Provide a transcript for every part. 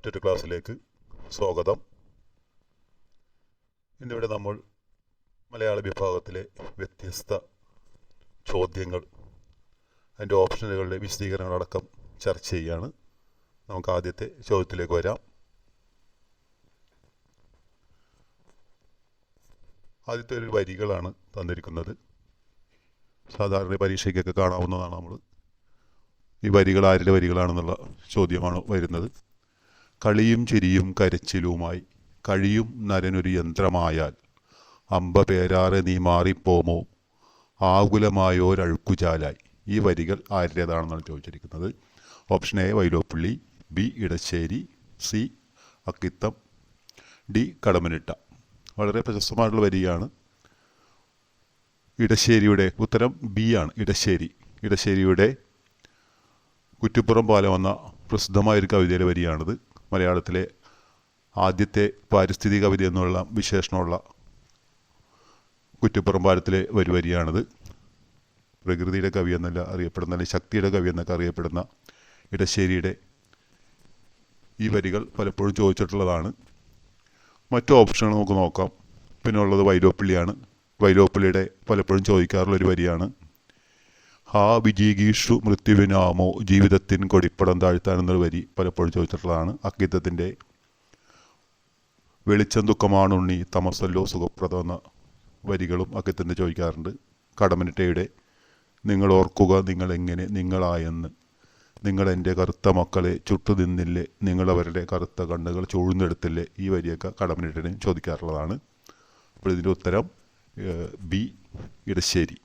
മറ്റൊരു ക്ലാസ്സിലേക്ക് സ്വാഗതം. ഇന്നിവിടെ നമ്മൾ മലയാള വിഭാഗത്തിലെ വ്യത്യസ്ത ചോദ്യങ്ങൾ, അതിൻ്റെ ഓപ്ഷനുകളുടെ വിശദീകരണങ്ങളടക്കം ചർച്ച ചെയ്യുകയാണ്. നമുക്ക് ആദ്യത്തെ ചോദ്യത്തിലേക്ക് വരാം. ആദ്യത്തെ ഒരു വരികളാണ് തന്നിരിക്കുന്നത്. സാധാരണ പരീക്ഷയ്ക്കൊക്കെ കാണാവുന്നതാണ്. നമ്മൾ ഈ വരികൾ ആരുടെ വരികളാണെന്നുള്ള ചോദ്യമാണ് വരുന്നത്. കളിയും ചിരിയും കരച്ചിലുമായി കഴിയും നരനൊരു യന്ത്രമായാൽ അമ്പ പേരാറെ നീ മാറിപ്പോമോ ആകുലമായോരഴുക്കുചാലായി. ഈ വരികൾ ആരുടേതാണെന്നാണ് ചോദിച്ചിരിക്കുന്നത്. Option A Vyloppilli, B Edasseri, C Akkitham, D Kadammanitta. വളരെ പ്രശസ്തമായിട്ടുള്ള വരിയാണ്. ഇടശ്ശേരിയുടെ ഉത്തരം ബി ആണ്. ഇടശ്ശേരിയുടെ കുറ്റിപ്പുറം പാലം എന്ന പ്രസിദ്ധമായൊരു കവിതയിലെ വരിയാണിത്. മലയാളത്തിലെ ആദ്യത്തെ പാരിസ്ഥിതിക കവിത എന്നുള്ള വിശേഷണമുള്ള കുറ്റിപ്പുറം പാലത്തിലെ ഒരു വരിയാണിത്. പ്രകൃതിയുടെ കവി എന്നല്ല അറിയപ്പെടുന്ന, അല്ലെങ്കിൽ ശക്തിയുടെ കവി എന്നൊക്കെ അറിയപ്പെടുന്ന ഇടശ്ശേരിയുടെ ഈ വരികൾ പലപ്പോഴും ചോദിച്ചിട്ടുള്ളതാണ്. മറ്റു ഓപ്ഷനുകൾ നമുക്ക് നോക്കാം. പിന്നെ ഉള്ളത് വൈലോപ്പിള്ളിയാണ്. വൈലോപ്പിള്ളിയുടെ പലപ്പോഴും ചോദിക്കാറുള്ളൊരു വരിയാണ്. ഹാ വിജീഗീഷു മൃത്യുവിനാമോ ജീവിതത്തിൻ കൊടിപ്പടം താഴ്ത്താൻ എന്നൊരു വരി പലപ്പോഴും ചോദിച്ചിട്ടുള്ളതാണ്. അക്കിത്തത്തിൻ്റെ വെളിച്ചം ദുഃഖമാണുണ്ണി തമസല്ലോ സുഖപ്രദം എന്ന വരികളും അക്കിത്തത്തിൻ്റെ ചോദിക്കാറുണ്ട്. കടമ്മനിട്ടയുടെ നിങ്ങൾ ഓർക്കുക നിങ്ങളെങ്ങനെ നിങ്ങളായെന്ന്, നിങ്ങളെൻ്റെ കറുത്ത മക്കളെ ചുട്ടു നിന്നില്ലേ, നിങ്ങളവരുടെ കറുത്ത കണ്ണുകൾ ചൂഴ്ന്നെടുത്തില്ലേ. ഈ വരിയൊക്കെ കടമ്മനിട്ടയും ചോദിക്കാറുള്ളതാണ്. അപ്പോൾ ഇതിൻ്റെ ഉത്തരം ബി ഇടശ്ശേരി.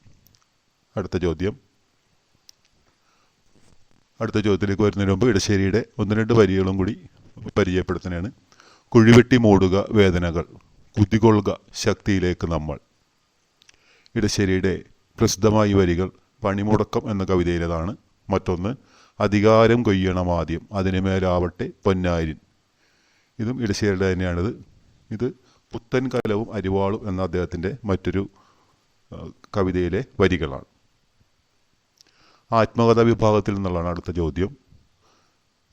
അടുത്ത ചോദ്യത്തിലേക്ക് വരുന്നതിന് മുമ്പ് ഇടശ്ശേരിയുടെ ഒന്ന് രണ്ട് വരികളും കൂടി പരിചയപ്പെടുത്തുന്നതാണ്. കുഴിവെട്ടി മൂടുക വേദനകൾ, കുതികൊള്ളുക ശക്തിയിലേക്ക് നമ്മൾ. ഇടശ്ശേരിയുടെ പ്രസിദ്ധമായ വരികൾ പണിമുടക്കം എന്ന കവിതയിലേതാണ്. മറ്റൊന്ന് അധികാരം കൊയ്യണം ആദ്യം അതിനുമേലാവട്ടെ പൊന്നാരിൻ. ഇതും ഇടശ്ശേരിയുടെ തന്നെയാണിത്. ഇത് പുത്തൻ കലവും അരിവാളും എന്ന അദ്ദേഹത്തിൻ്റെ മറ്റൊരു കവിതയിലെ വരികളാണ്. ആത്മകഥാ വിഭാഗത്തിൽ നിന്നുള്ളതാണ് അടുത്ത ചോദ്യം.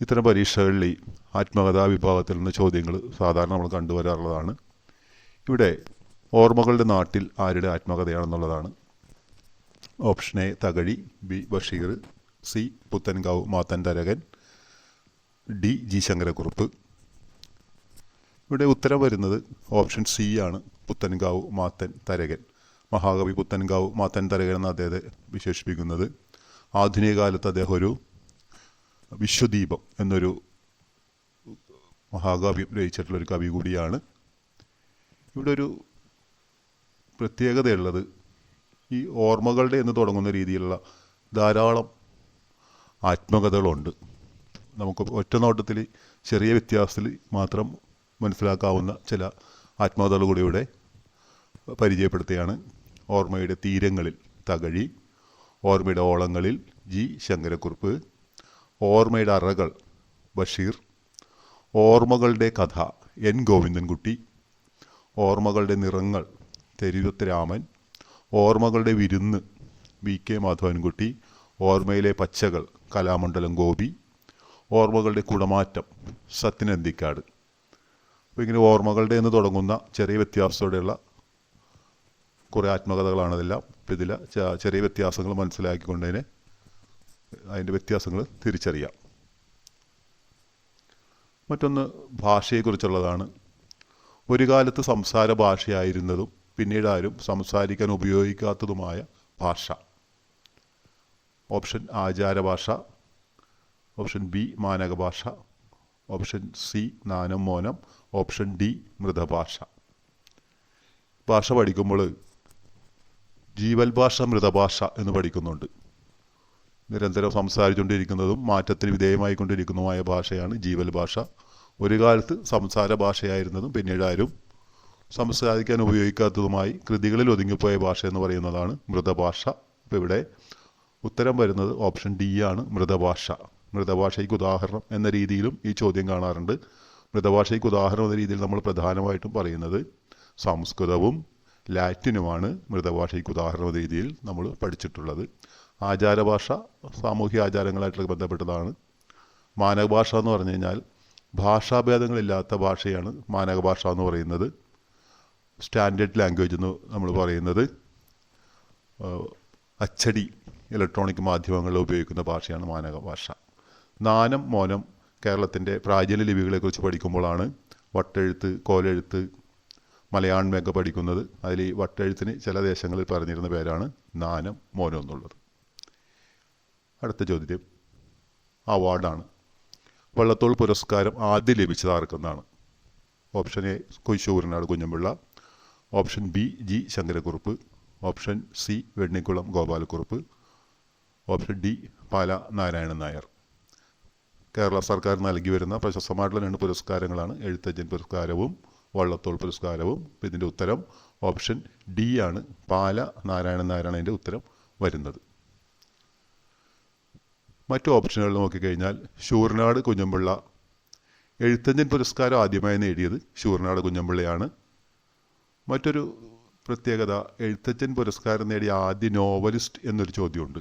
ഇത്തരം പരീക്ഷകളിൽ ഈ ആത്മകഥാ വിഭാഗത്തിൽ നിന്ന് ചോദ്യങ്ങൾ സാധാരണ നമ്മൾ കണ്ടുവരാറുള്ളതാണ്. ഇവിടെ ഓർമ്മകളുടെ നാട്ടിൽ ആരുടെ ആത്മകഥയാണെന്നുള്ളതാണ്. Option A Thakazhi, B Basheer, C Puthenkavu Mathan Tharakan, D G Sankarakurup. ഇവിടെ ഉത്തരം വരുന്നത് ഓപ്ഷൻ സി ആണ്, പുത്തൻകാവ് മാത്തൻ തരകൻ. മഹാകവി പുത്തൻകാവ് മാത്തൻ തരകൻ എന്ന അദ്ദേഹത്തെ വിശേഷിപ്പിക്കുന്നത്. ആധുനിക കാലത്ത് അദ്ദേഹം ഒരു വിശ്വദീപം എന്നൊരു മഹാകാവ്യം രചിച്ചിട്ടുള്ളൊരു കവി കൂടിയാണ്. ഇവിടെ ഒരു പ്രത്യേകതയുള്ളത് ഈ ഓർമ്മകളുടെ എന്ന് തുടങ്ങുന്ന രീതിയിലുള്ള ധാരാളം ആത്മകഥകളുണ്ട്. നമുക്ക് ഒറ്റ നോട്ടത്തിൽ ചെറിയ വ്യത്യാസത്തിൽ മാത്രം മനസ്സിലാക്കാവുന്ന ചില ആത്മകഥകൾ കൂടി ഇവിടെ പരിചയപ്പെടുത്തുകയാണ്. ഓർമ്മയുടെ തീരങ്ങളിൽ തകഴി, ഓർമ്മയുടെ ഓളങ്ങളിൽ ജി ശങ്കരക്കുറുപ്പ്, ഓർമ്മയുടെ അറകൾ ബഷീർ, ഓർമ്മകളുടെ കഥ എൻ ഗോവിന്ദൻകുട്ടി, ഓർമ്മകളുടെ നിറങ്ങൾ തെരുവത്ത് രാമൻ, ഓർമ്മകളുടെ വിരുന്ന് വി കെ മാധവൻകുട്ടി, ഓർമ്മയിലെ പച്ചകൾ കലാമണ്ഡലം ഗോപി, ഓർമ്മകളുടെ കുടമാറ്റം സത്യൻ അന്തിക്കാട്. അപ്പോൾ ഇങ്ങനെ ഓർമ്മകളുടെ എന്ന് തുടങ്ങുന്ന ചെറിയ വ്യത്യാസത്തോടെയുള്ള കുറേ ആത്മകഥകളാണ് ഇതെല്ലാം. അപ്പോൾ ഇതിൽ ചെറിയ വ്യത്യാസങ്ങൾ മനസ്സിലാക്കിക്കൊണ്ടതിന് അതിൻ്റെ വ്യത്യാസങ്ങൾ തിരിച്ചറിയാം. മറ്റൊന്ന് ഭാഷയെക്കുറിച്ചുള്ളതാണ്. ഒരു കാലത്ത് സംസാര ഭാഷയായിരുന്നതും പിന്നീട് ആരും സംസാരിക്കാൻ ഉപയോഗിക്കാത്തതുമായ ഭാഷ. ഓപ്ഷൻ ആചാരഭാഷ, ഓപ്ഷൻ ബി മാനക ഭാഷ, ഓപ്ഷൻ സി നാനം മോനം, ഓപ്ഷൻ ഡി മൃതഭാഷ. ഭാഷ പഠിക്കുമ്പോൾ ജീവൽ ഭാഷ മൃതഭാഷ എന്ന് പഠിക്കുന്നുണ്ട്. നിരന്തരം സംസാരിച്ചുകൊണ്ടിരിക്കുന്നതും മാറ്റത്തിന് വിധേയമായിക്കൊണ്ടിരിക്കുന്നതുമായ ഭാഷയാണ് ജീവൽ ഭാഷ. ഒരു കാലത്ത് സംസാര ഭാഷയായിരുന്നതും പിന്നീട് ആരും സംസാരിക്കാൻ ഉപയോഗിക്കാത്തതുമായി കൃതികളിൽ ഒതുങ്ങിപ്പോയ ഭാഷ എന്ന് പറയുന്നതാണ് മൃതഭാഷ. അപ്പോൾ ഇവിടെ ഉത്തരം വരുന്നത് ഓപ്ഷൻ ഡി ആണ്, മൃതഭാഷ. മൃതഭാഷയ്ക്ക് ഉദാഹരണം എന്ന രീതിയിലും ഈ ചോദ്യം കാണാറുണ്ട്. മൃതഭാഷയ്ക്ക് ഉദാഹരണം എന്ന രീതിയിൽ നമ്മൾ പ്രധാനമായിട്ടും പറയുന്നത് സംസ്കൃതവും ലാറ്റിനുമാണ് മൃതഭാഷയ്ക്ക് ഉദാഹരണ രീതിയിൽ നമ്മൾ പഠിച്ചിട്ടുള്ളത്. ആചാരഭാഷ സാമൂഹ്യ ആചാരങ്ങളായിട്ട് ബന്ധപ്പെട്ടതാണ്. മാനകഭാഷ എന്ന് പറഞ്ഞു കഴിഞ്ഞാൽ ഭാഷാഭേദങ്ങളില്ലാത്ത ഭാഷയാണ് മാനക ഭാഷ എന്ന് പറയുന്നത്. സ്റ്റാൻഡേർഡ് ലാംഗ്വേജ് എന്ന് നമ്മൾ പറയുന്നത് അച്ചടി ഇലക്ട്രോണിക് മാധ്യമങ്ങളിൽ ഉപയോഗിക്കുന്ന ഭാഷയാണ് മാനക ഭാഷ. നാനം മോനം കേരളത്തിൻ്റെ പ്രാചീന ലിപികളെക്കുറിച്ച് പഠിക്കുമ്പോഴാണ് വട്ടെഴുത്ത്, കോലെഴുത്ത്, മലയാണ്മയൊക്കെ പഠിക്കുന്നത്. അതിൽ ഈ വട്ടെഴുത്തിന് ചില ദേശങ്ങളിൽ പറഞ്ഞിരുന്ന പേരാണ് നാനം മോനം എന്നുള്ളത്. അടുത്ത ചോദ്യം അവാർഡാണ്. വള്ളത്തോൾ പുരസ്കാരം ആദ്യം ലഭിച്ചത് ആർക്കെന്നാണ്? Option A Sooranad Kunjanpillai, option B G Sankarakurup, option C Vennikulam Gopalakurup, option D Pala Narayanan Nair. Kerala സർക്കാർ നൽകി വരുന്ന പ്രശസ്തമായിട്ടുള്ള 2 പുരസ്കാരങ്ങളാണ് എഴുത്തച്ഛൻ പുരസ്കാരവും വള്ളത്തോൾ പുരസ്കാരവും. ഇതിൻ്റെ ഉത്തരം ഓപ്ഷൻ ഡി ആണ്. പാല നാരായണൻ നായരാണ് അതിൻ്റെ ഉത്തരം വരുന്നത്. മറ്റു ഓപ്ഷനുകൾ നോക്കിക്കഴിഞ്ഞാൽ ശൂരനാട് കുഞ്ഞമ്പിള്ള, എഴുത്തച്ഛൻ പുരസ്കാരം ആദ്യമായി നേടിയത് ശൂരനാട് കുഞ്ഞമ്പിള്ളയാണ്. മറ്റൊരു പ്രത്യേകത, എഴുത്തച്ഛൻ പുരസ്കാരം നേടിയ ആദ്യ നോവലിസ്റ്റ് എന്നൊരു ചോദ്യമുണ്ട്.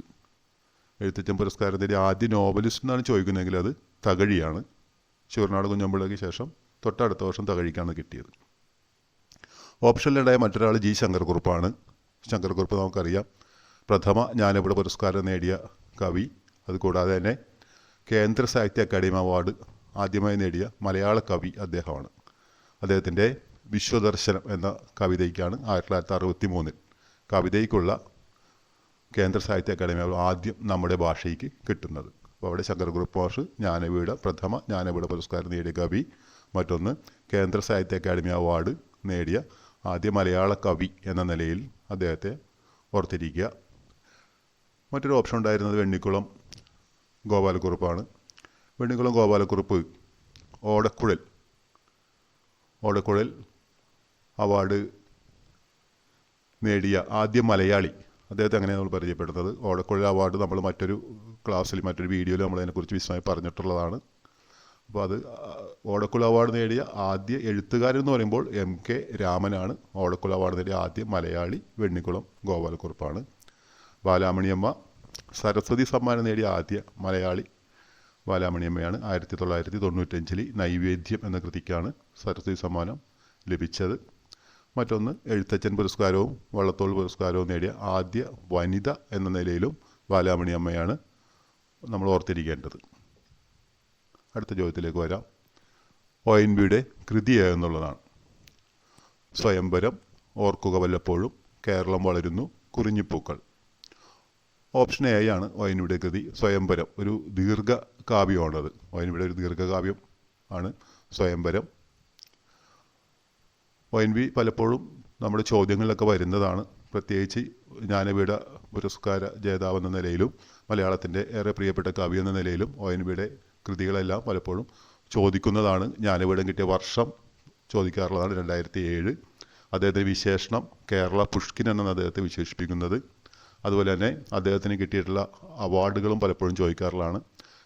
എഴുത്തച്ഛൻ പുരസ്കാരം നേടിയ ആദ്യ നോവലിസ്റ്റ് എന്നാണ് ചോദിക്കുന്നതെങ്കിൽ അത് തകഴിയാണ്. ശൂരനാട് കുഞ്ഞമ്പിള്ളയ്ക്ക് ശേഷം തൊട്ടടുത്ത വർഷം തകഴിക്കാണ് കിട്ടിയത്. ഓപ്ഷനിലുണ്ടായ മറ്റൊരാൾ ജി ശങ്കരക്കുറുപ്പാണ്. ശങ്കരക്കുറുപ്പ് നമുക്കറിയാം, പ്രഥമ ജ്ഞാനപീഠ പുരസ്കാരം നേടിയ കവി. അതുകൂടാതെ തന്നെ കേന്ദ്ര സാഹിത്യ അക്കാദമി അവാർഡ് ആദ്യമായി നേടിയ മലയാള കവി അദ്ദേഹമാണ്. അദ്ദേഹത്തിൻ്റെ വിശ്വദർശനം എന്ന കവിതയ്ക്കാണ് 1963 കവിതയ്ക്കുള്ള കേന്ദ്ര സാഹിത്യ അക്കാദമി അവാർഡ് ആദ്യം നമ്മുടെ ഭാഷയ്ക്ക് കിട്ടുന്നത്. അപ്പോൾ അവിടെ ശങ്കരക്കുറുപ്പ് മാഷ് ജ്ഞാനപീഠ പ്രഥമ ജ്ഞാനപീഠ പുരസ്കാരം നേടിയ കവി. മറ്റൊന്ന് കേന്ദ്ര സാഹിത്യ അക്കാദമി അവാർഡ് നേടിയ ആദ്യ മലയാള കവി എന്ന നിലയിൽ അദ്ദേഹത്തെ ഓർത്തിരിക്കുക. മറ്റൊരു ഓപ്ഷൻ ഉണ്ടായിരുന്നത് വെണ്ണിക്കുളം ഗോപാലക്കുറുപ്പാണ്. വെണ്ണിക്കുളം ഗോപാലക്കുറുപ്പ് ഓടക്കുഴൽ അവാർഡ് നേടിയ ആദ്യ മലയാളി. അദ്ദേഹത്തെ അങ്ങനെയാണ് നമ്മൾ പരിചയപ്പെടുന്നത്. ഓടക്കുഴൽ അവാർഡ് നമ്മൾ മറ്റൊരു ക്ലാസ്സിൽ മറ്റൊരു വീഡിയോയിൽ നമ്മൾ അതിനെക്കുറിച്ച് വിശദമായി പറഞ്ഞിട്ടുള്ളതാണ്. അപ്പോൾ അത് ഓടക്കുഴൽ അവാർഡ് നേടിയ ആദ്യ എഴുത്തുകാരൻ എന്ന് പറയുമ്പോൾ MK രാമനാണ്. ഓടക്കുഴൽ അവാർഡ് നേടിയ ആദ്യ മലയാളി വെണ്ണിക്കുളം ഗോപാലക്കുറുപ്പാണ്. ബാലാമണിയമ്മ സരസ്വതി സമ്മാനം നേടിയ ആദ്യ മലയാളി ബാലാമണിയമ്മയാണ്. 1995 നൈവേദ്യം എന്ന കൃതിക്കാണ് സരസ്വതി സമ്മാനം ലഭിച്ചത്. മറ്റൊന്ന് എഴുത്തച്ഛൻ പുരസ്കാരവും വള്ളത്തോൾ പുരസ്കാരവും നേടിയ ആദ്യ വനിത എന്ന നിലയിലും ബാലാമണിയമ്മയാണ് നമ്മൾ ഓർത്തിരിക്കേണ്ടത്. അടുത്ത ചോദ്യത്തിലേക്ക് വരാം. ONVയുടെ കൃതി എന്നുള്ളതാണ്. സ്വയംവരം, ഓർക്കുക വല്ലപ്പോഴും, കേരളം വളരുന്നു, കുറിഞ്ഞിപ്പൂക്കൾ. ഓപ്ഷൻ എ ആണ് ONVയുടെ കൃതി സ്വയംവരം. ഒരു ദീർഘകാവ്യമാണത്. ONVയുടെ ഒരു ദീർഘകാവ്യം ആണ് സ്വയംവരം. ONV പലപ്പോഴും നമ്മുടെ ചോദ്യങ്ങളിലൊക്കെ വരുന്നതാണ്. പ്രത്യേകിച്ച് ജ്ഞാനപീഠ പുരസ്കാര ജേതാവ് എന്ന നിലയിലും മലയാളത്തിൻ്റെ ഏറെ പ്രിയപ്പെട്ട കവി എന്ന നിലയിലും ONVയുടെ കൃതികളെല്ലാം പലപ്പോഴും ചോദിക്കുന്നതാണ്. ജ്ഞാനപീഠം കിട്ടിയ വർഷം ചോദിക്കാറുള്ളതാണ് 2007. അദ്ദേഹത്തിൻ്റെ വിശേഷണം കേരള പുഷ്കിൻ എന്നാണ് അദ്ദേഹത്തെ വിശേഷിപ്പിക്കുന്നത്. അതുപോലെ തന്നെ അദ്ദേഹത്തിന് കിട്ടിയിട്ടുള്ള അവാർഡുകളും പലപ്പോഴും ചോദിക്കാറുള്ളതാണ്.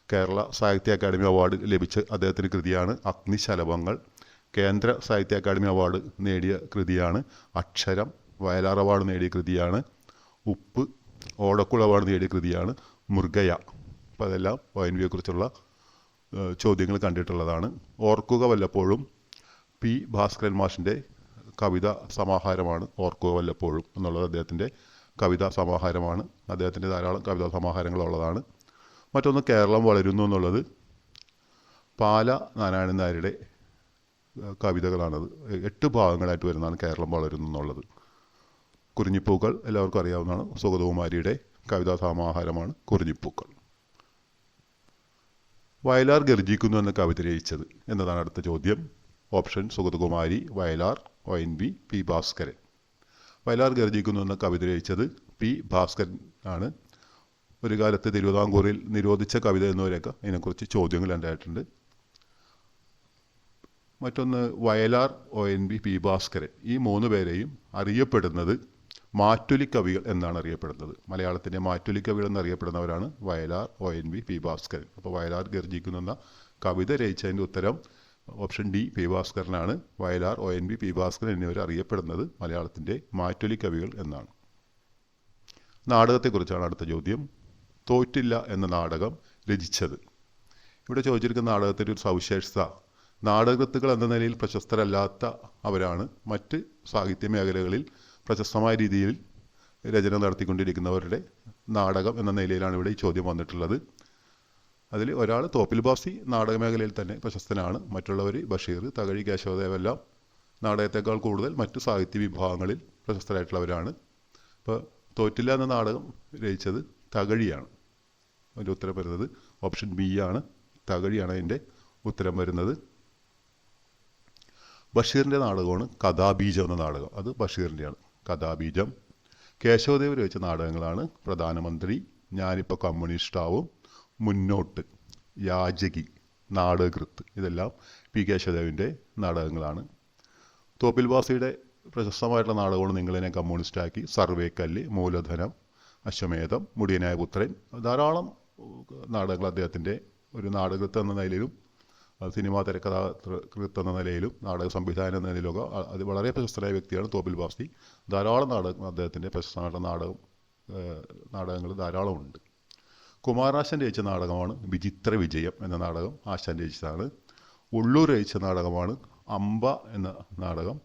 കേരള സാഹിത്യ അക്കാദമി അവാർഡ് ലഭിച്ച അദ്ദേഹത്തിൻ്റെ കൃതിയാണ് അഗ്നിശലഭങ്ങൾ. കേന്ദ്ര സാഹിത്യ അക്കാദമി അവാർഡ് നേടിയ കൃതിയാണ് അക്ഷരം. വയലാർ അവാർഡ് നേടിയ കൃതിയാണ് ഉപ്പ്. ഓടക്കുഴൽ അവാർഡ് നേടിയ കൃതിയാണ് മൃഗയ. അപ്പോൾ അതെല്ലാം ONVയെക്കുറിച്ചുള്ള ചോദ്യങ്ങൾ കണ്ടിട്ടുള്ളതാണ്. ഓർക്കുക വല്ലപ്പോഴും P ഭാസ്കരൻ മാഷിൻ്റെ കവിതാ സമാഹാരമാണ്. ഓർക്കുക വല്ലപ്പോഴും എന്നുള്ളത് അദ്ദേഹത്തിൻ്റെ കവിതാ സമാഹാരമാണ്. അദ്ദേഹത്തിൻ്റെ ധാരാളം കവിതാ സമാഹാരങ്ങളുള്ളതാണ്. മറ്റൊന്ന് കേരളം വളരുന്നു എന്നുള്ളത് പാല നാരായണൻ നായരുടെ കവിതകളാണത്. 8 ഭാഗങ്ങളായിട്ട് വരുന്നതാണ് കേരളം വളരുന്നു എന്നുള്ളത്. കുറിഞ്ഞിപ്പൂക്കൾ എല്ലാവർക്കും അറിയാവുന്നതാണ്. സുഗതകുമാരിയുടെ കവിതാ സമാഹാരമാണ് കുറിഞ്ഞിപ്പൂക്കൾ. വയലാർ ഗർജിക്കുന്നു എന്ന കവിത രചിച്ചത് എന്നതാണ് അടുത്ത ചോദ്യം. Option Sugathakumari, Vayalar, ONV, P Bhaskaran. Vayalar ഗർജിക്കുന്നു എന്ന കവിത രചിച്ചത് P ഭാസ്കരൻ ആണ്. ഒരു കാലത്ത് തിരുവിതാംകൂറിൽ നിരോധിച്ച കവിത എന്നിവരെയൊക്കെ അതിനെക്കുറിച്ച് ചോദ്യങ്ങൾ ഉണ്ടായിട്ടുണ്ട്. മറ്റൊന്ന് വയലാർ, ONV, P ഭാസ്കരൻ. ഈ 3 പേരെയും അറിയപ്പെടുന്നത് മാറ്റുലി കവികൾ എന്നാണ് അറിയപ്പെടുന്നത്. മലയാളത്തിൻ്റെ മാറ്റുലി കവികൾ എന്നറിയപ്പെടുന്നവരാണ് വയലാർ, ONV, P ഭാസ്കരൻ. അപ്പോൾ വയലാർ ഗർജിക്കുന്നു എന്ന കവിത രചിച്ചതിൻ്റെ ഉത്തരം ഓപ്ഷൻ ഡി P ഭാസ്കരനാണ്. വയലാർ, ONV, P ഭാസ്കരൻ എന്നിവർ അറിയപ്പെടുന്നത് മലയാളത്തിൻ്റെ മാറ്റുലി കവികൾ എന്നാണ്. നാടകത്തെക്കുറിച്ചാണ് അടുത്ത ചോദ്യം. തോറ്റില്ല എന്ന നാടകം രചിച്ചത്. ഇവിടെ ചോദിച്ചിരിക്കുന്ന നാടകത്തിൻ്റെ ഒരു സവിശേഷത നാടകൃത്തുക്കൾ എന്ന നിലയിൽ പ്രശസ്തരല്ലാത്ത അവരാണ് മറ്റ് സാഹിത്യ മേഖലകളിൽ പ്രശസ്തമായ രീതിയിൽ രചന നടത്തിക്കൊണ്ടിരിക്കുന്നവരുടെ നാടകം എന്ന നിലയിലാണ് ഇവിടെ ഈ ചോദ്യം വന്നിട്ടുള്ളത്. അതിൽ ഒരാൾ തോപ്പിൽ ഭാസി നാടക മേഖലയിൽ തന്നെ പ്രശസ്തനാണ്. മറ്റുള്ളവർ ബഷീർ, തകഴി, കേശവദേവെല്ലാം നാടകത്തെക്കാൾ കൂടുതൽ മറ്റ് സാഹിത്യ വിഭാഗങ്ങളിൽ പ്രശസ്തരായിട്ടുള്ളവരാണ്. ഇപ്പോൾ തോറ്റില്ല എന്ന നാടകം രചിച്ചത് തകഴിയാണ്. അതിൻ്റെ ഉത്തരം വരുന്നത് ഓപ്ഷൻ ബി ആണ്. തകഴിയാണ് അതിൻ്റെ ഉത്തരം വരുന്നത്. ബഷീറിൻ്റെ നാടകമാണ് കഥാബീജം എന്ന നാടകം. അത് ബഷീറിൻ്റെയാണ് കഥാബീജം. കേശവദേവ് രചിച്ച നാടകങ്ങളാണ് പ്രധാനമന്ത്രി, ഞാനിപ്പോൾ കമ്മ്യൂണിസ്റ്റാവും, മുന്നോട്ട്, യാചകി, നാടകൃത്ത്. ഇതെല്ലാം പി കേശവദേവിൻ്റെ നാടകങ്ങളാണ്. തോപ്പിൽ ഭാസിയുടെ പ്രശസ്തമായിട്ടുള്ള നാടകമാണ് നിങ്ങളെന്നെ കമ്മ്യൂണിസ്റ്റാക്കി, സർവേക്കല്ല്, മൂലധനം, അശ്വമേധം, മുടിയനായ പുത്രൻ. ധാരാളം നാടകങ്ങൾ അദ്ദേഹത്തിൻ്റെ ഒരു നാടകൃത്ത് എന്ന നിലയിലും സിനിമാ തിരക്കഥാകൃത്ത് എന്ന നിലയിലും നാടക സംവിധാനം എന്ന നിലയിലൊക്കെ അത് വളരെ പ്രശസ്തനായ വ്യക്തിയാണ് തോപ്പിൽ ഭാസി. ധാരാളം നാടകം അദ്ദേഹത്തിൻ്റെ പ്രശസ്തമായിട്ടുള്ള നാടകങ്ങൾ ധാരാളമുണ്ട്. കുമാരാശാൻ രചിച്ച നാടകമാണ് വിചിത്ര വിജയം എന്ന നാടകം. ആശാൻ രചിച്ചതാണ്. ഉള്ളൂർ രചിച്ച നാടകമാണ് അമ്പ എന്ന നാടകം.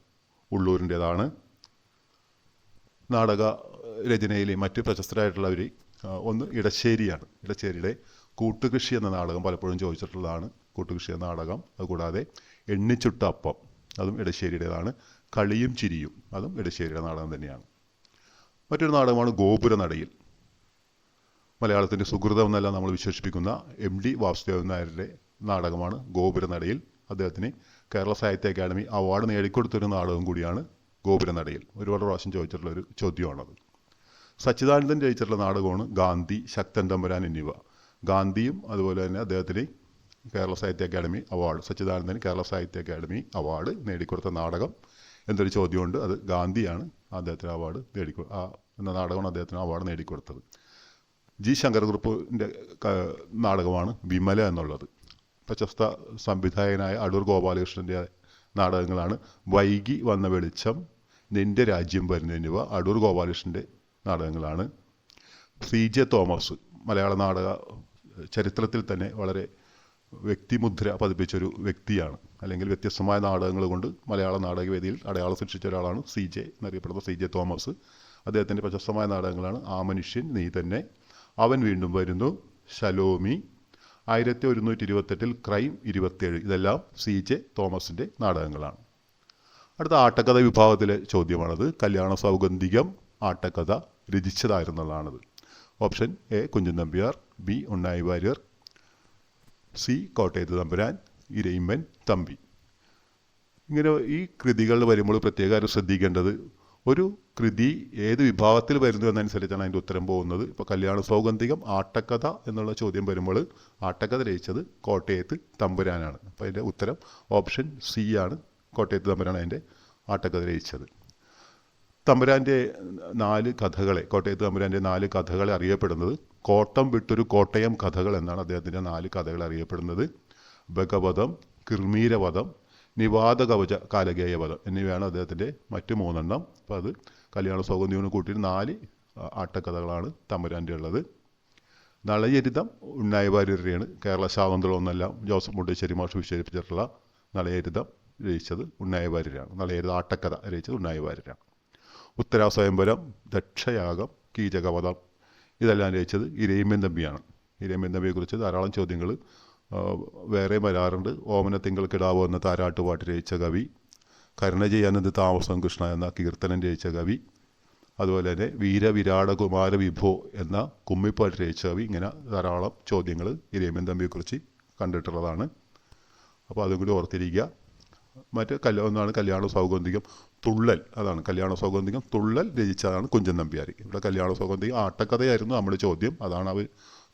ഉള്ളൂരിൻ്റേതാണ്. നാടക രചനയിലെ മറ്റ് പ്രശസ്തരായിട്ടുള്ളവർ ഒന്ന് ഇടശ്ശേരിയാണ്. ഇടശ്ശേരിയുടെ കൂട്ടുകൃഷി എന്ന നാടകം പലപ്പോഴും ചോദിച്ചിട്ടുള്ളതാണ്. കൂട്ടുകൃഷി എന്ന നാടകം. അതുകൂടാതെ എണ്ണിച്ചുട്ട അപ്പം, അതും ഇടശ്ശേരിയുടേതാണ്. കളിയും ചിരിയും, അതും ഇടശ്ശേരിയുടെ നാടകം തന്നെയാണ്. മറ്റൊരു നാടകമാണ് ഗോപുരനടയിൽ. മലയാളത്തിൻ്റെ സുഹൃതം എന്നെല്ലാം നമ്മൾ വിശേഷിപ്പിക്കുന്ന MD വാസുദേവൻ നായരുടെ നാടകമാണ് ഗോപുരനടയിൽ. അദ്ദേഹത്തിന് കേരള സാഹിത്യ അക്കാദമി അവാർഡ് നേടിക്കൊടുത്തൊരു നാടകം കൂടിയാണ് ഗോപുരനടയിൽ. ഒരുപാട് പ്രാവശ്യം ചോദിച്ചിട്ടുള്ളൊരു ചോദ്യമാണത്. സച്ചിദാനന്ദൻ രചിച്ചിട്ടുള്ള നാടകമാണ് ഗാന്ധി, ശക്തൻ തമ്പുരാൻ എന്നിവ. ഗാന്ധിയും അതുപോലെ തന്നെ അദ്ദേഹത്തിന് കേരള സാഹിത്യ അക്കാദമി അവാർഡ്, സച്ചിദാനന്ദന് കേരള സാഹിത്യ അക്കാദമി അവാർഡ് നേടിക്കൊടുത്ത നാടകം എന്നൊരു ചോദ്യമുണ്ട്. അത് ഗാന്ധിയാണ് അദ്ദേഹത്തിന് അവാർഡ് എന്ന നാടകമാണ് അദ്ദേഹത്തിന് അവാർഡ് നേടിക്കൊടുത്തത്. G. ശങ്കരക്കുറുപ്പിൻ്റെ നാടകമാണ് വിമല എന്നുള്ളത്. പ്രശസ്ത സംവിധായകനായ അടൂർ ഗോപാലകൃഷ്ണൻ്റെ നാടകങ്ങളാണ് വൈകി വന്ന വെളിച്ചം, നിന്റെ രാജ്യം വരുന്നു എന്നിവ അടൂർ ഗോപാലകൃഷ്ണൻ്റെ നാടകങ്ങളാണ്. CJ തോമസ് മലയാള നാടക ചരിത്രത്തിൽ തന്നെ വളരെ വ്യക്തിമുദ്ര പതിപ്പിച്ചൊരു വ്യക്തിയാണ്. അല്ലെങ്കിൽ വ്യത്യസ്തമായ നാടകങ്ങൾ കൊണ്ട് മലയാള നാടകവേദിയിൽ അടയാളം സൃഷ്ടിച്ച ഒരാളാണ് CJ എന്നറിയപ്പെടുന്ന CJ തോമസ്. അദ്ദേഹത്തിൻ്റെ പ്രശസ്തമായ നാടകങ്ങളാണ് ആ മനുഷ്യൻ, നീ തന്നെ, അവൻ വീണ്ടും വരുന്നു, ശലോമി, 1128 ക്രൈം 27. ഇതെല്ലാം CJ തോമസിൻ്റെ നാടകങ്ങളാണ്. അടുത്ത ആട്ടക്കഥ വിഭാഗത്തിലെ ചോദ്യമാണത്. കല്യാണ സൗഗന്ധികം ആട്ടക്കഥ രചിച്ചതായിരുന്നുള്ളതാണത്. Option A Kunchan Nambiar, B Unnayi Warrier, C Kottayathu തമ്പുരാൻ, ഇരയിമ്മൻ തമ്പി. ഇങ്ങനെ ഈ കൃതികൾ വരുമ്പോൾ പ്രത്യേകം ശ്രദ്ധിക്കേണ്ടത് ഒരു കൃതി ഏത് വിഭാഗത്തിൽ വരുന്നു എന്നനുസരിച്ചാണ് അതിൻ്റെ ഉത്തരം പോകുന്നത്. ഇപ്പോൾ കല്യാണ സൗഗന്ധികം ആട്ടക്കഥ എന്നുള്ള ചോദ്യം വരുമ്പോൾ ആട്ടക്കഥ രചിച്ചത് കോട്ടയത്ത് തമ്പുരാനാണ്. അപ്പോൾ അതിൻ്റെ ഉത്തരം ഓപ്ഷൻ C ആണ്. കോട്ടയത്ത് തമ്പുരാൻ അതിൻ്റെ ആട്ടക്കഥ രചിച്ചത്. തമ്പുരാൻ്റെ 4 കഥകളെ, കോട്ടയത്ത് തമ്പുരാൻ്റെ 4 കഥകളെ അറിയപ്പെടുന്നത് കോട്ടം വിട്ടൊരു കോട്ടയം കഥകൾ എന്നാണ് അദ്ദേഹത്തിൻ്റെ 4 കഥകൾ അറിയപ്പെടുന്നത്. ഭഗവതം, കിർമീരവധം, നിവാദ കവച കാലകേയവധം എന്നിവയാണ് അദ്ദേഹത്തിൻ്റെ മറ്റ് 3 എണ്ണം. അപ്പോൾ അത് കല്യാണ സൗഗന്ധികന് കൂട്ടിയിട്ട് 4 ആട്ടക്കഥകളാണ് തമ്പുരാൻ്റെ ഉള്ളത്. നളചരിതം ഉണ്ണായി വാര്യരുടെയാണ്. കേരള ശാകുന്തളം എന്നെല്ലാം ജോസഫ് മുണ്ടശ്ശേരി മാഷ് വിശേഷിപ്പിച്ചിട്ടുള്ള നളചരിതം രചിച്ചത് ഉണ്ണായി വാര്യരാണ്. നളചരിതം ആട്ടക്കഥ രചിച്ചത് ഉണ്ണായി വാര്യരാണ്. ഉത്തരാസ്വയംവരം, ദക്ഷയാഗം, കീചകവധം ഇതെല്ലാം രചിച്ചത് ഇരയിമ്മൻ തമ്പിയാണ്. ഇരയിമ്മൻ തമ്പിയെക്കുറിച്ച് ധാരാളം ചോദ്യങ്ങൾ വേറെ വരാറുണ്ട്. ഓമനത്തിങ്കൾ കിടാവോ എന്ന താരാട്ടുപാട്ട് രചിച്ച കവി, കരുണ ചെയ്യാനെന്ത് താമസം കൃഷ്ണ എന്ന കീർത്തനം രചിച്ച കവി, അതുപോലെ തന്നെ വീരവിരാട കുമാര വിഭോ എന്ന കുമ്മിപ്പാട്ട് രചിച്ച കവി. ഇങ്ങനെ ധാരാളം ചോദ്യങ്ങൾ ഇരയിമ്മൻ തമ്പിയെക്കുറിച്ച് കണ്ടിട്ടുള്ളതാണ്. അപ്പോൾ അതും കൂടി ഓർത്തിരിക്കുക. ഒന്നാണ് കല്യാണ സൗഗന്ധികം തുള്ളൽ. അതാണ് കല്യാണ സൗഗന്ധികം തുള്ളൽ രചിച്ചതാണ് കുഞ്ചൻ നമ്പ്യാർ. ഇവിടെ കല്യാണ സൗഗന്ധികം ആട്ടക്കഥയായിരുന്നു നമ്മുടെ ചോദ്യം. അതാണ് അവർ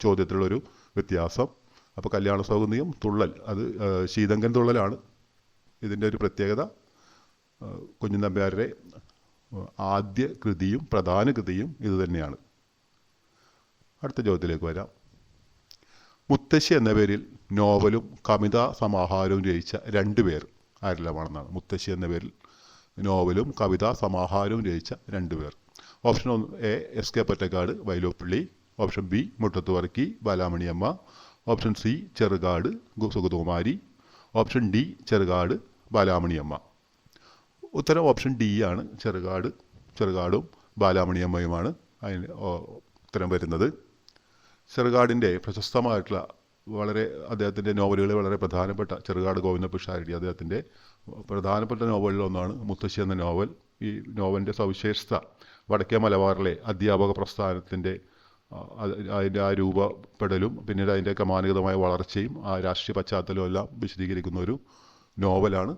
ചോദ്യത്തിലുള്ളൊരു വ്യത്യാസം. അപ്പോൾ കല്യാണ സൗഗന്ധികം തുള്ളൽ, അത് ശീതങ്കൻ തുള്ളലാണ് ഇതിൻ്റെ ഒരു പ്രത്യേകത. കുഞ്ചൻ നമ്പ്യാരുടെ ആദ്യ കൃതിയും പ്രധാന കൃതിയും ഇതുതന്നെയാണ്. അടുത്ത ചോദ്യത്തിലേക്ക് വരാം. മുത്തശ്ശി എന്ന പേരിൽ നോവലും കവിതാ സമാഹാരവും രചിച്ച 2 പേർ ആരെല്ലാമാണെന്നാണ്. മുത്തശ്ശി എന്ന പേരിൽ നോവലും കവിതാ സമാഹാരവും രചിച്ച 2 പേർ. Option A SK Pottekkatt, Vyloppilli. Option B Muttathu Varkey, Balamaniamma. Option C Cherukad, Sugathakumari. Option D Cherukad Balamaniamma. ഉത്തരം ഓപ്ഷൻ ഡി ആണ്. ചെറുകാടും ബാലാമണിയമ്മയുമാണ് അതിന് ഉത്തരം വരുന്നത്. ചെറുകാടിൻ്റെ പ്രശസ്തമായിട്ടുള്ള അദ്ദേഹത്തിൻ്റെ നോവലുകളിൽ വളരെ പ്രധാനപ്പെട്ട ചെറുകാട് ഗോവിന്ദ പിഷാരടി അദ്ദേഹത്തിൻ്റെ പ്രധാനപ്പെട്ട നോവലിലൊന്നാണ് മുത്തശ്ശി എന്ന നോവൽ. ഈ നോവലിൻ്റെ സവിശേഷത വടക്കേ മലബാറിലെ അധ്യാപക പ്രസ്ഥാനത്തിൻ്റെ അതിൻ്റെ ആ രൂപപ്പെടലും പിന്നീട് അതിൻ്റെ ക്രമാനുഗതമായ വളർച്ചയും ആ രാഷ്ട്രീയ പശ്ചാത്തലവും എല്ലാം വിശദീകരിക്കുന്ന ഒരു നോവലാണ്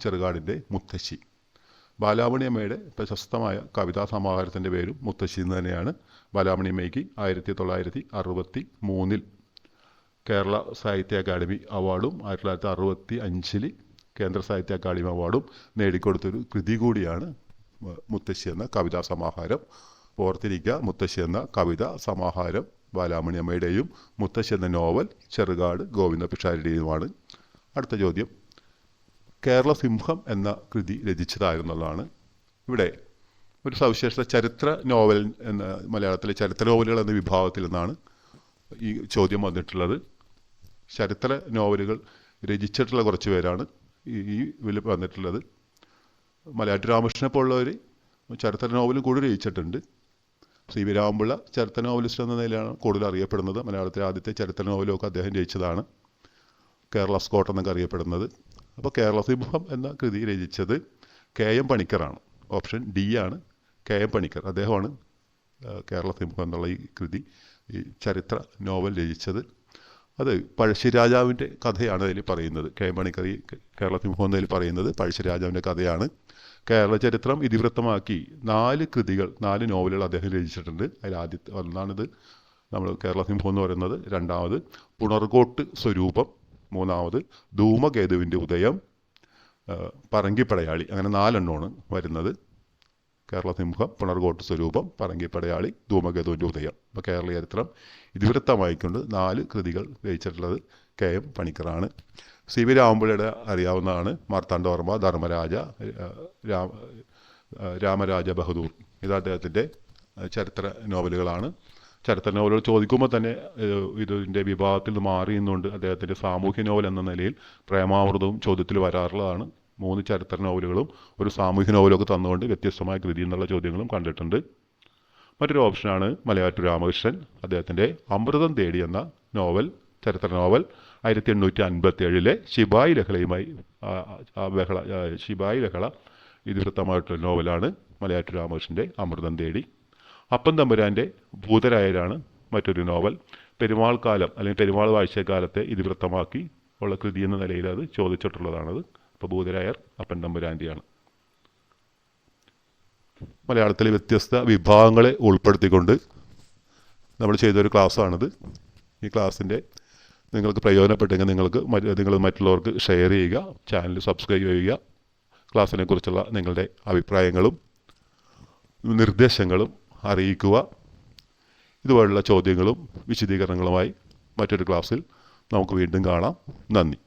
ചെറുകാടിൻ്റെ മുത്തശ്ശി. ബാലാമണിയമ്മയുടെ പ്രശസ്തമായ കവിതാ സമാഹാരത്തിൻ്റെ പേരും മുത്തശ്ശി എന്ന് തന്നെയാണ്. ബാലാമണിയമ്മയ്ക്ക് 1963 കേരള സാഹിത്യ അക്കാദമി അവാർഡും 1965 കേന്ദ്ര സാഹിത്യ അക്കാദമി അവാർഡും നേടിക്കൊടുത്തൊരു കൃതി കൂടിയാണ് മുത്തശ്ശി എന്ന കവിതാ സമാഹാരം. ഓർത്തിരിക്കുക, മുത്തശ്ശി എന്ന കവിതാ സമാഹാരം ബാലാമണിയമ്മയുടെയും മുത്തശ്ശി എന്ന നോവൽ ചെറുകാട് ഗോവിന്ദ പിഷാരടിയുമാണ്. അടുത്ത ചോദ്യം, കേരള സിംഹം എന്ന കൃതി രചിച്ചതായിരുന്നുള്ളതാണ്. ഇവിടെ ഒരു സവിശേഷത ചരിത്ര നോവൽ എന്ന മലയാളത്തിലെ ചരിത്ര നോവലുകൾ എന്ന വിഭാഗത്തിൽ നിന്നാണ് ഈ ചോദ്യം വന്നിട്ടുള്ളത്. ചരിത്ര നോവലുകൾ രചിച്ചിട്ടുള്ള കുറച്ച് പേരാണ് ഈ ഇതിൽ വന്നിട്ടുള്ളത്. മലയാറ്റൂർ രാമകൃഷ്ണനെ പോലുള്ളവർ ചരിത്ര നോവലും കൂടി രചിച്ചിട്ടുണ്ട്. സി വി രാമപിള്ള ചരിത്ര നോവലിസ്റ്റ് എന്ന നിലയിലാണ് കൂടുതൽ അറിയപ്പെടുന്നത്. മലയാളത്തിലെ ആദ്യത്തെ ചരിത്ര നോവലൊക്കെ അദ്ദേഹം രചിച്ചതാണ്, കേരള സ്കോട്ട് എന്നൊക്കെ അറിയപ്പെടുന്നത്. അപ്പോൾ കേരള സിംഹം എന്ന കൃതി രചിച്ചത് KM പണിക്കറാണ്. ഓപ്ഷൻ ഡി ആണ്, KM പണിക്കർ. അദ്ദേഹമാണ് കേരള സിംഹം എന്നുള്ള ഈ കൃതി, ഈ ചരിത്ര നോവൽ രചിച്ചത്. അത് പഴശ്ശിരാജാവിൻ്റെ കഥയാണ് അതിൽ പറയുന്നത്. KM പണിക്കർ ഈ കേരള സിംഹം എന്നതിൽ പറയുന്നത് പഴശ്ശിരാജാവിൻ്റെ കഥയാണ്. കേരള ചരിത്രം ഇതിവൃത്തമാക്കി 4 നോവലുകൾ അദ്ദേഹം രചിച്ചിട്ടുണ്ട്. അതിൽ ആദ്യത്തെ ഒന്നാണിത് നമ്മൾ കേരള സിംഹം എന്ന് പറയുന്നത്. രണ്ടാമത് പുണർകോട്ട് സ്വരൂപം, മൂന്നാമത് ധൂമകേതുവിൻ്റെ ഉദയം, പറങ്കിപ്പടയാളി. അങ്ങനെ 4 എണ്ണമാണ് വരുന്നത്. കേരള സിംഹം, പുണർകോട്ട് സ്വരൂപം, പറങ്കിപ്പടയാളി, ധൂമകേതുവിൻ്റെ ഉദയം. അപ്പോൾ കേരള ചരിത്രം ഇതിവൃത്തമായിക്കൊണ്ട് 4 കൃതികൾ രചിച്ചിട്ടുള്ളത് KM പണിക്കറാണ്. സി വി രാമപിള്ളയുടെ അറിയാവുന്നതാണ് മാർത്താണ്ഡവർമ്മ, ധർമ്മരാജ, രാമരാജ ബഹദൂർ. ഇത് അദ്ദേഹത്തിൻ്റെ ചരിത്ര നോവലുകളാണ്. ചരിത്ര നോവലുകൾ ചോദിക്കുമ്പോൾ തന്നെ ഇതിൻ്റെ വിഭാഗത്തിൽ നിന്ന് മാറിയുന്നുണ്ട്. അദ്ദേഹത്തിൻ്റെ സാമൂഹ്യ നോവൽ എന്ന നിലയിൽ പ്രേമാമൃതവും ചോദ്യത്തിൽ വരാറുള്ളതാണ്. 3 ചരിത്ര നോവലുകളും ഒരു സാമൂഹ്യ നോവലൊക്കെ തന്നുകൊണ്ട് വ്യത്യസ്തമായ കൃതി എന്നുള്ള ചോദ്യങ്ങളും കണ്ടിട്ടുണ്ട്. മറ്റൊരു ഓപ്ഷനാണ് മലയാറ്റൂർ രാമകൃഷ്ണൻ. അദ്ദേഹത്തിൻ്റെ അമൃതം തേടി എന്ന നോവൽ, ചരിത്ര നോവൽ 1857 ശിപായി ലഹളയുമായി ശിപായി ലഹള ഇതിവൃത്തമായിട്ടുള്ള നോവലാണ് മലയാറ്റൂർ രാമകൃഷ്ണൻ്റെ അമൃതം തേടി. അപ്പം തമ്പുരാൻ്റെ ഭൂതരായരാണ് മറ്റൊരു നോവൽ. പെരുമാൾ കാലം അല്ലെങ്കിൽ പെരുമാൾ വാഴ്ചക്കാലത്തെ ഇതിവൃത്തമാക്കി ഉള്ള കൃതി എന്ന നിലയിൽ അത് ചോദിച്ചിട്ടുള്ളതാണത്. അപ്പോൾ ഭൂതരായർ അപ്പൻ തമ്പുരാൻ്റെയാണ്. മലയാളത്തിലെ വ്യത്യസ്ത വിഭാഗങ്ങളെ ഉൾപ്പെടുത്തിക്കൊണ്ട് നമ്മൾ ചെയ്തൊരു ക്ലാസ്സാണിത്. ഈ ക്ലാസ്സിൻ്റെ നിങ്ങൾക്ക് പ്രയോജനപ്പെട്ടെങ്കിൽ നിങ്ങൾ മറ്റുള്ളവർക്ക് ഷെയർ ചെയ്യുക, ചാനൽ സബ്സ്ക്രൈബ് ചെയ്യുക. ക്ലാസ്സിനെ കുറിച്ചുള്ള നിങ്ങളുടെ അഭിപ്രായങ്ങളും നിർദ്ദേശങ്ങളും അറിയിക്കുക. ഇതുപോലുള്ള ചോദ്യങ്ങളും വിശദീകരണങ്ങളുമായി മറ്റൊരു ക്ലാസ്സിൽ നമുക്ക് വീണ്ടും കാണാം. നന്ദി.